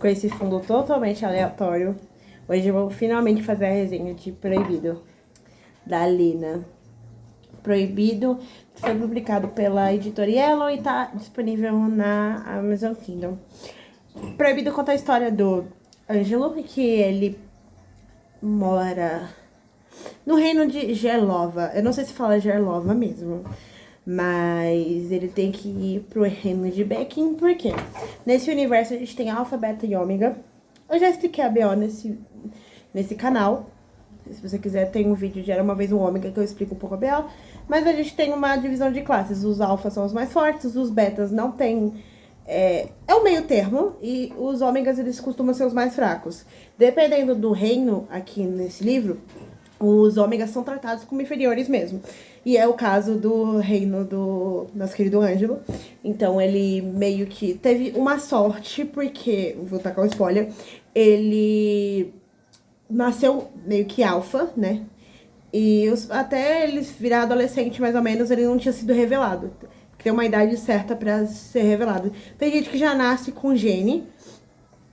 com esse fundo totalmente aleatório. Hoje eu vou finalmente fazer a resenha de Proibido, da Lina. Proibido foi publicado pela editora Yellow e tá disponível na Amazon Kindle. Proibido conta a história do Ângelo, que ele mora no reino de Gerlova. Eu não sei se fala Gerlova mesmo, mas ele tem que ir pro reino de Becking, por quê? Nesse universo a gente tem Alpha, Beta e Ômega. Eu já expliquei a BO nesse canal. Se você quiser, tem um vídeo de Era Uma Vez um Ômega que eu explico um pouco a BO. Mas a gente tem uma divisão de classes. Os alfas são os mais fortes, os betas não tem... É o meio termo, e os ômegas eles costumam ser os mais fracos. Dependendo do reino aqui nesse livro, os ômegas são tratados como inferiores mesmo. E é o caso do reino do nosso querido Ângelo. Então ele meio que teve uma sorte, porque, vou tacar um spoiler, ele nasceu meio que alfa, né? E até ele virar adolescente, mais ou menos, ele não tinha sido revelado. Tem uma idade certa pra ser revelado. Tem gente que já nasce com gene,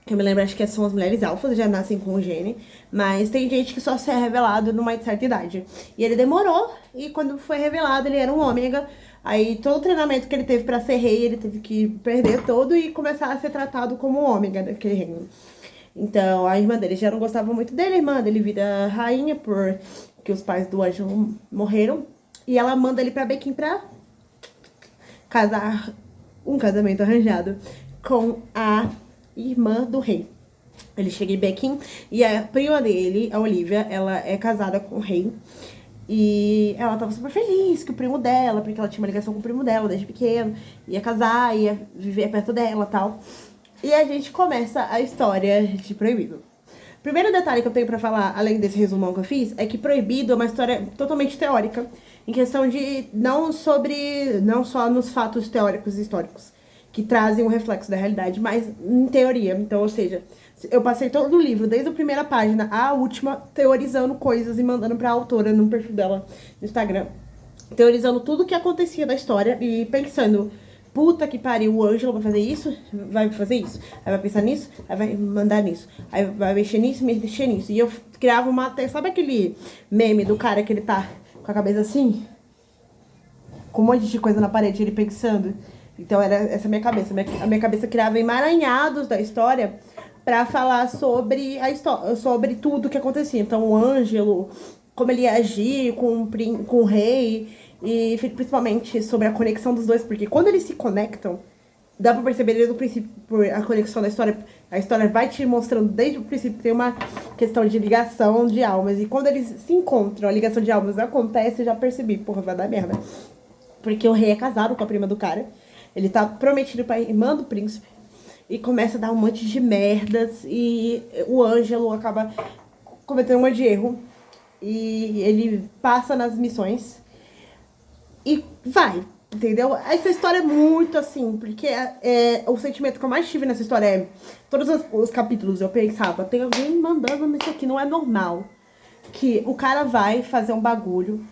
que eu me lembro, acho que são as mulheres alfas, já nascem com gene, mas tem gente que só se é revelado numa certa idade. E ele demorou, e quando foi revelado, ele era um ômega. Aí todo o treinamento que ele teve pra ser rei, ele teve que perder todo e começar a ser tratado como um ômega daquele reino. Então, a irmã dele já não gostava muito dele, a irmã dele vira rainha, porque os pais do Ângelo morreram. E ela manda ele pra Becking pra casar, um casamento arranjado com a irmã do rei. Ele chega em Becking e a prima dele, a Olivia, ela é casada com o rei. E ela tava super feliz que o primo dela, porque ela tinha uma ligação com o primo dela desde pequeno, ia casar, ia viver perto dela e tal. E a gente começa a história de Proibido. Primeiro detalhe que eu tenho pra falar, além desse resumão que eu fiz, é que Proibido é uma história totalmente teórica, em questão de não só nos fatos teóricos e históricos, que trazem um reflexo da realidade, mas em teoria. Então, ou seja, eu passei todo o livro, desde a primeira página à última, teorizando coisas e mandando pra autora no perfil dela no Instagram, teorizando tudo o que acontecia da história e pensando... Puta que pariu, o Ângelo vai fazer isso, vai fazer isso, aí vai pensar nisso, aí vai mandar nisso, aí vai mexer nisso, mexer nisso. E eu criava uma... Sabe aquele meme do cara que ele tá com a cabeça assim? Com um monte de coisa na parede, ele pensando? Então era essa a minha cabeça. A minha cabeça criava emaranhados da história pra falar sobre a história, sobre tudo que acontecia. Então o Ângelo, como ele ia agir com o rei... E principalmente sobre a conexão dos dois, porque quando eles se conectam, dá pra perceber desde o princípio, por a conexão da história, a história vai te mostrando desde o princípio que tem uma questão de ligação de almas. E quando eles se encontram, a ligação de almas acontece, eu já percebi, porra, vai dar merda. Porque o rei é casado com a prima do cara, ele tá prometido pra irmã do príncipe, e começa a dar um monte de merdas, e o Ângelo acaba cometendo um monte de erro, e ele passa nas missões, e vai, entendeu? Essa história é muito assim, porque o sentimento que eu mais tive nessa história é... Todos os capítulos eu pensava, tem alguém mandando isso aqui, não é normal. Que o cara vai fazer um bagulho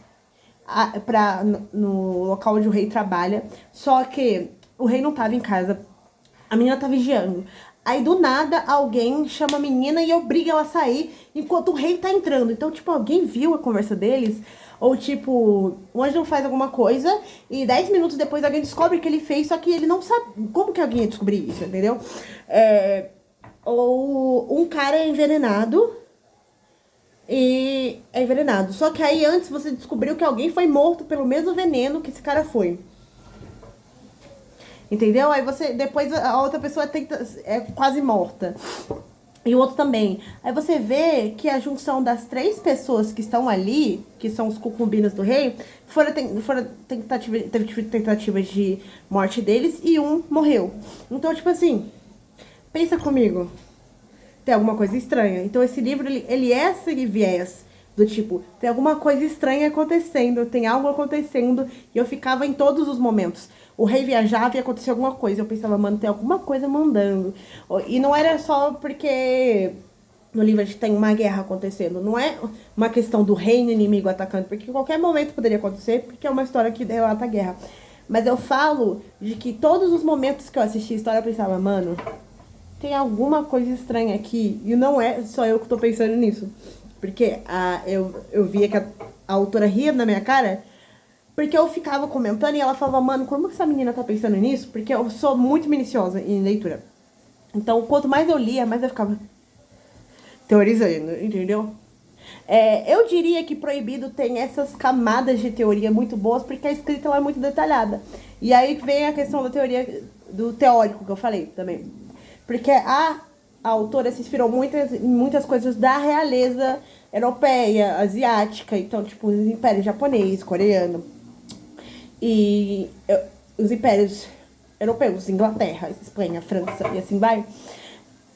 no local onde o rei trabalha, só que o rei não tava em casa, a menina tá vigiando. Aí, do nada, alguém chama a menina e obriga ela a sair enquanto o rei tá entrando. Então, tipo, alguém viu a conversa deles... Ou, tipo, o Ângelo faz alguma coisa e 10 minutos depois alguém descobre que ele fez, só que ele não sabe como que alguém ia descobrir isso, entendeu? Ou um cara é envenenado e é envenenado. Só que aí antes você descobriu que alguém foi morto pelo mesmo veneno que esse cara foi. Entendeu? Aí você, depois a outra pessoa é quase morta. E o outro também. Aí você vê que a junção das 3 pessoas que estão ali, que são os concubinos do rei, teve tentativas de morte deles e um morreu. Então, tipo assim, pensa comigo. Tem alguma coisa estranha. Então esse livro, ele é esse viés do tipo, tem alguma coisa estranha acontecendo, tem algo acontecendo. E eu ficava em todos os momentos. O rei viajava e acontecia alguma coisa. Eu pensava, mano, tem alguma coisa mandando. E não era só porque no livro a gente tem uma guerra acontecendo. Não é uma questão do reino inimigo atacando, porque em qualquer momento poderia acontecer, porque é uma história que relata a guerra. Mas eu falo de que todos os momentos que eu assisti a história eu pensava, mano, tem alguma coisa estranha aqui. E não é só eu que tô pensando nisso. Porque eu via que a autora ria na minha cara. Porque eu ficava comentando e ela falava, mano, como que essa menina tá pensando nisso? Porque eu sou muito minuciosa em leitura. Então, quanto mais eu lia, mais eu ficava teorizando, entendeu? Eu diria que Proibido tem essas camadas de teoria muito boas, porque a escrita ela é muito detalhada. E aí vem a questão da teoria, do teórico que eu falei também. Porque a autora se inspirou em muitas coisas da realeza europeia, asiática. Então, tipo, os impérios japonês, coreano. E os impérios europeus, Inglaterra, Espanha, França e assim vai.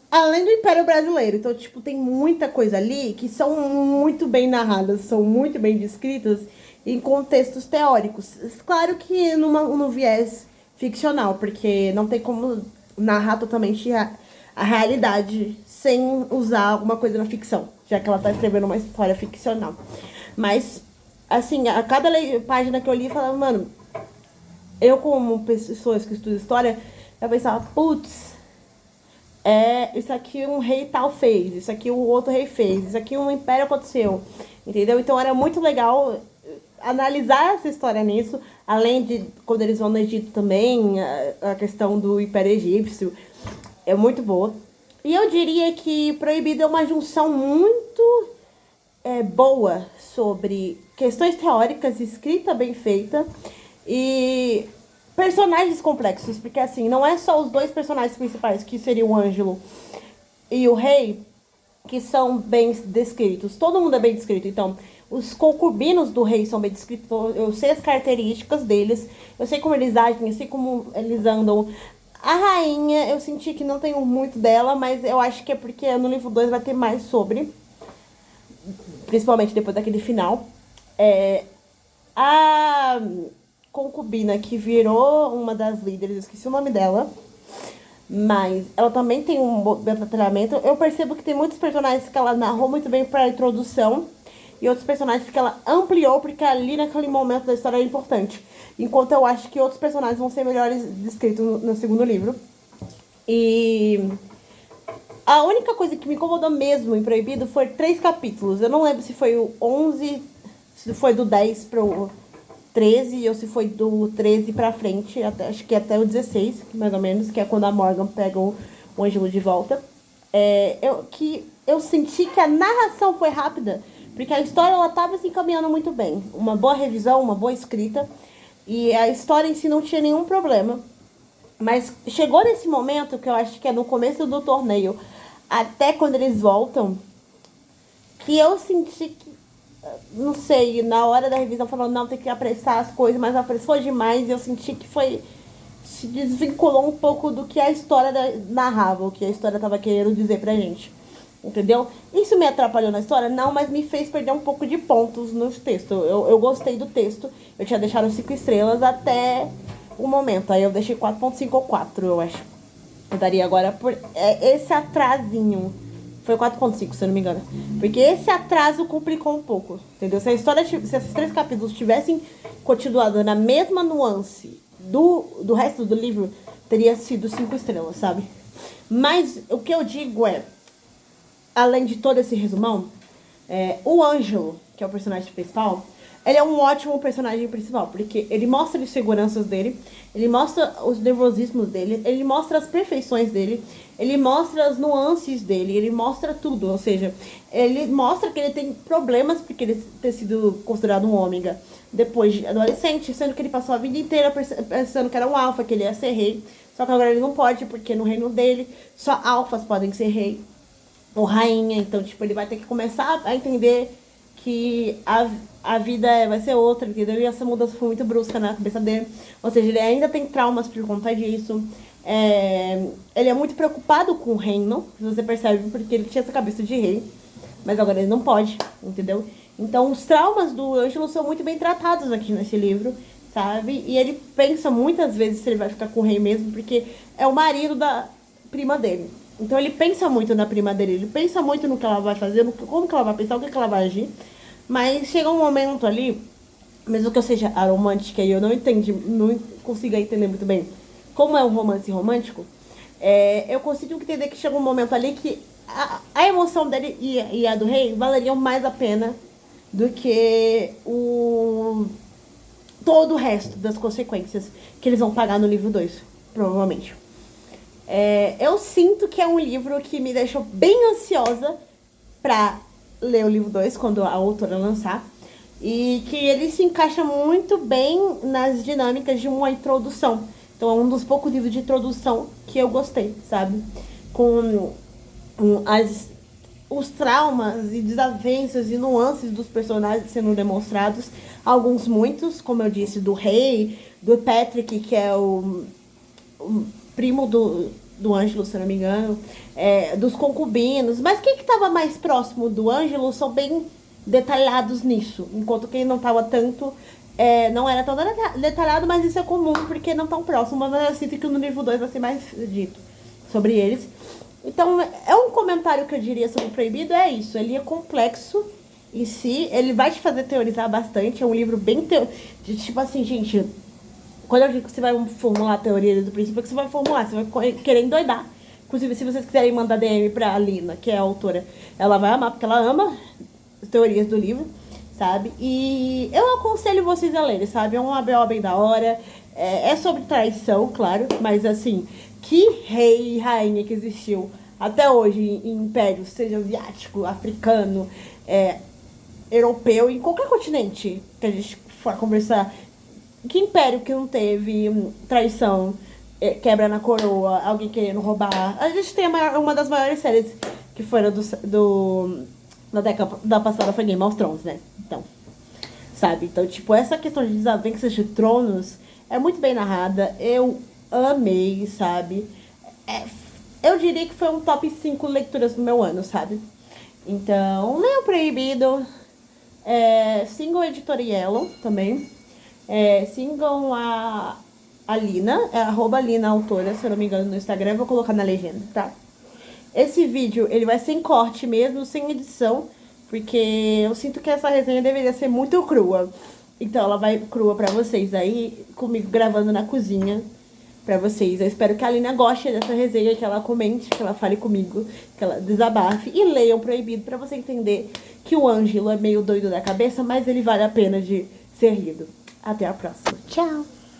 Além do Império Brasileiro. Então, tipo, tem muita coisa ali que são muito bem narradas, são muito bem descritas em contextos teóricos. Claro que no viés ficcional, porque não tem como narrar totalmente a realidade sem usar alguma coisa na ficção, já que ela tá escrevendo uma história ficcional. Mas, assim, a cada página que eu li, eu falava, mano, eu como pessoa que estuda história, eu pensava, putz, isso aqui um rei tal fez, isso aqui o outro rei fez, isso aqui um império aconteceu, entendeu? Então era muito legal analisar essa história nisso, além de quando eles vão no Egito também, a questão do Império Egípcio, é muito boa. E eu diria que Proibido é uma junção muito boa sobre questões teóricas, escrita bem feita e personagens complexos, porque assim, não é só os dois personagens principais, que seriam o Ângelo e o rei, que são bem descritos. Todo mundo é bem descrito. Então, os concubinos do rei são bem descritos. Eu sei as características deles, eu sei como eles agem, eu sei como eles andam. A rainha, eu senti que não tenho muito dela, mas eu acho que é porque no livro 2 vai ter mais sobre, principalmente depois daquele final. A concubina que virou uma das líderes, eu esqueci o nome dela, mas ela também tem um bom detalhamento. Eu percebo que tem muitos personagens que ela narrou muito bem para a introdução e outros personagens que ela ampliou porque ali naquele momento da história é importante. Enquanto eu acho que outros personagens vão ser melhores descritos no segundo livro. E a única coisa que me incomodou mesmo em Proibido foi 3 capítulos. Eu não lembro se foi o 11, se foi do 10 pro 13 ou se foi do 13 pra frente, acho que até o 16, mais ou menos, que é quando a Morgan pega o Ângelo de volta. Eu senti que a narração foi rápida, porque a história ela tava se encaminhando muito bem. Uma boa revisão, uma boa escrita, e a história em si não tinha nenhum problema. Mas chegou nesse momento, que eu acho que é no começo do torneio, até quando eles voltam, que eu senti que, não sei, na hora da revisão falando, não, tem que apressar as coisas, mas apressou demais e eu senti que se desvinculou um pouco do que a história narrava, o que a história tava querendo dizer pra gente, entendeu? Isso me atrapalhou na história? Não, mas me fez perder um pouco de pontos no texto. Eu gostei do texto, eu tinha deixado 5 estrelas até o momento, aí eu deixei 4.5 ou 4, eu acho. Eu daria agora por esse atrasinho. Foi 4.5, se eu não me engano. Porque esse atraso complicou um pouco, entendeu? Se esses 3 capítulos tivessem continuado na mesma nuance do resto do livro, teria sido 5 estrelas, sabe? Mas o que eu digo além de todo esse resumão, o Ângelo, que é o personagem principal, ele é um ótimo personagem principal, porque ele mostra as inseguranças dele, ele mostra os nervosismos dele, ele mostra as perfeições dele, ele mostra as nuances dele, ele mostra tudo, ou seja, ele mostra que ele tem problemas porque ele ter sido considerado um ômega depois de adolescente, sendo que ele passou a vida inteira pensando que era um alfa, que ele ia ser rei, só que agora ele não pode, porque no reino dele só alfas podem ser rei ou rainha, então tipo, ele vai ter que começar a entender que a vida vai ser outra, entendeu? E essa mudança foi muito brusca na cabeça dele. Ou seja, ele ainda tem traumas por conta disso. Ele é muito preocupado com o reino, você percebe, porque ele tinha essa cabeça de rei, mas agora ele não pode, entendeu? Então os traumas do Ângelo são muito bem tratados aqui nesse livro, sabe? E ele pensa muitas vezes se ele vai ficar com o rei mesmo, porque é o marido da prima dele. Então ele pensa muito na prima dele, ele pensa muito no que ela vai fazer, como que ela vai pensar, o que ela vai agir. Mas chega um momento ali, mesmo que eu seja romântica e eu não consiga entender muito bem como é um romance romântico, Eu consigo entender que chega um momento ali que a emoção dele e a do rei valeriam mais a pena do que todo o resto das consequências que eles vão pagar no livro 2, provavelmente. Eu sinto que é um livro que me deixou bem ansiosa pra ler o livro 2 quando a autora lançar. E que ele se encaixa muito bem nas dinâmicas de uma introdução. Então é um dos poucos livros de introdução que eu gostei, sabe? Com os traumas e desavenças e nuances dos personagens sendo demonstrados. Alguns muitos, como eu disse, do rei, do Patrick, que é o primo do Ângelo, se não me engano, dos concubinos. Mas quem que estava mais próximo do Ângelo são bem detalhados nisso. Enquanto quem não estava tanto, não era tão detalhado, mas isso é comum, porque não tão próximo. Mas eu sinto que no livro 2 vai ser mais dito sobre eles. Então, é um comentário que eu diria sobre o Proibido, é isso. Ele é complexo em si, ele vai te fazer teorizar bastante. É um livro bem tipo assim, gente, quando eu digo que você vai formular a teoria do princípio, é que você vai formular, você vai querer endoidar. Inclusive, se vocês quiserem mandar DM pra Lina, que é a autora, ela vai amar, porque ela ama as teorias do livro, sabe? E eu aconselho vocês a lerem, sabe? É uma BO bem da hora. É sobre traição, claro, mas assim, que rei e rainha que existiu até hoje em impérios, seja asiático, africano, europeu, em qualquer continente que a gente for conversar, que império que não teve traição, quebra na coroa, alguém querendo roubar? A gente tem uma das maiores séries que foram da década passada foi Game of Thrones, né? Então, sabe? Então, tipo, essa questão de desavenças de tronos é muito bem narrada. Eu amei, sabe? Eu diria que foi um top 5 leituras do meu ano, sabe? Então, Leia o Proibido. Sigam a Editora Yellow também. Sigam a Lina, @Lina Autora, se eu não me engano, no Instagram. Eu vou colocar na legenda, tá? Esse vídeo, ele vai sem corte mesmo, sem edição, porque eu sinto que essa resenha deveria ser muito crua. Então ela vai crua pra vocês aí, comigo gravando na cozinha pra vocês. Eu espero que a Lina goste dessa resenha, que ela comente, que ela fale comigo, que ela desabafe e leia o Proibido pra você entender que o Ângelo é meio doido da cabeça, mas ele vale a pena de ser lido. Até a próxima. Tchau!